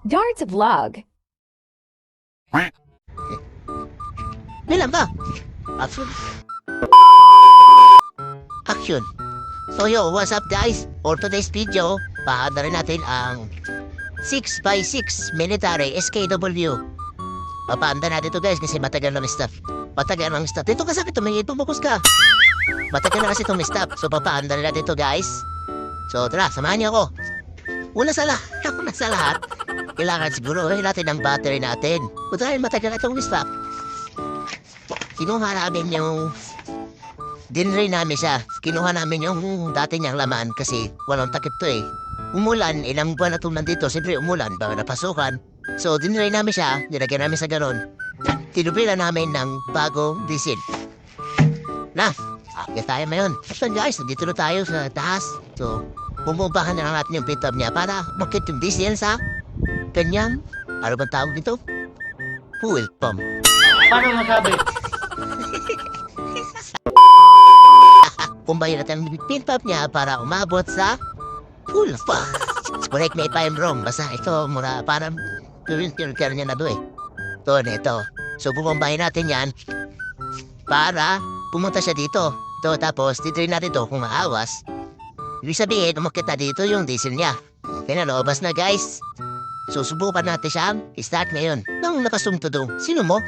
Darts Vlog. Bilang ba? Action. Action. So yo, what's up guys? For today's video, pahanda rin natin ang 6x6 military SKW. Papaanda natin ito guys kasi matagal na stop. Matagal na stop. Dito ka sakit, tumingin, pumukus ka. Matagal na kasi itong stop. So papaanda rin natin ito guys. So tara, samahan niyo ako. Una sa lahat, kailangan siguro natin ang battery natin. O dahil matagal na itong stop. Kinuha namin yung dinray namin siya. Kinuha namin yung dati niyang laman kasi walang takip to eh. Umulan, ilang buwan na itong nandito. Siyempre umulan, baka napasukan. So dinray namin siya, nilagyan namin sa ganon. Tinubila namin ng bagong diesel. Na, akit tayo ngayon. So guys, nandito na tayo sa taas. So, bumumbahan na lang natin yung pit-up niya para makit yung diesel sa kanyang, ano bang tawag dito? Fuel pump. Paano masabi? Kumbayin natin ang pin-pump niya para umabot sa full pump. Correct me if I'm wrong. Basta ito muna parang pure niya na doon eh. Ito na ito. So bumambahin natin yan para pumunta siya dito. Ito tapos titrain natin ito kung maawas. Ibig sabihin umakit na dito yung diesel niya. Kaya nalobas na guys. So subukan natin siyang start ngayon. Nang nakasum to doon. Sino mo?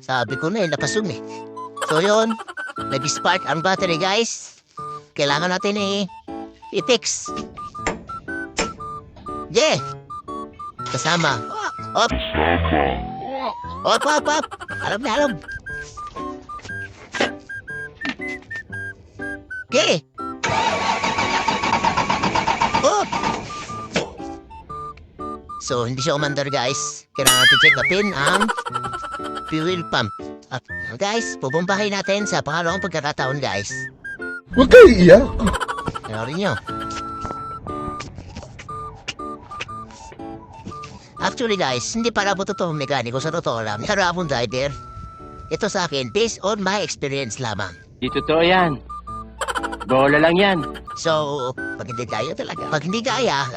Sabi ko na eh, napasum eh. So yun, nag-spark ang battery guys. Kailangan natin i-fix. Yeah! Kasama. Op! Op, op, op! Alam na, alam. Okay! Op! So, hindi siya umandar guys. Kailangan natin check upin ang fuel pump. Guys, pupumbahin natin sa pangalawang pagkakataon guys. Huwag kayo iiyak. Panoorin nyo. Actually guys, hindi para po totoong mekaniko sa totoo lang. Karabong driver. Ito sa akin, based on my experience lamang. Di totoo yan. Bola lang yan. So, pag hindi kaya talaga. Pag hindi kaya,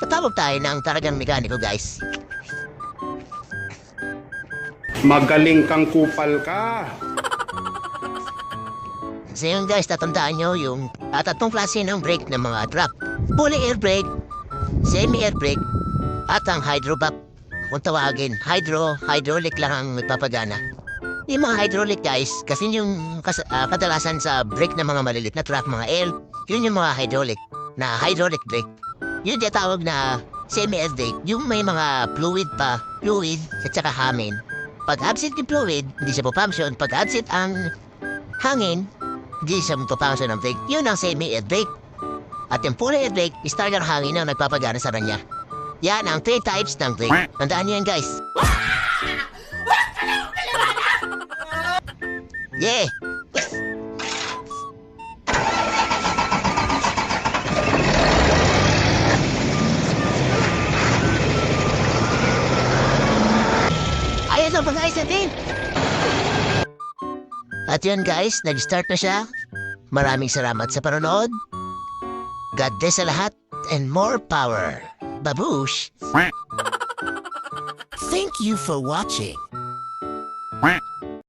tatawag tayo ng talagang mekaniko guys. Magaling kang kupal ka. So yun guys, tatandaan nyo yung tatlong klase ng brake ng mga truck. Fully air brake, semi-air brake, at ang hydrovac. Kung tawagin, hydraulic lang ang nagpapagana. Yung mga hydraulic guys, kasi yung kadalasan sa brake ng mga malilit na truck, mga L, yun yung mga hydraulic brake. Yun yung tawag na semi-air brake, yung may mga fluid at saka hangin. Pag absent yung fluid, hindi siya pupunction. Pag absent ang hangin, hindi siya pupunction ng brake. Yun ang semi-air brake. At yung fully air brake, is talagang hangin ang nagpapagana sa kanya. Yan ang 3 types ng brake. Tandaan nyo yan guys. Yeah! Ayun ang pag-ayos natin! At yun guys, nag-start na siya. Maraming salamat sa panonood. God bless sa lahat and more power. Babush! Thank you for watching.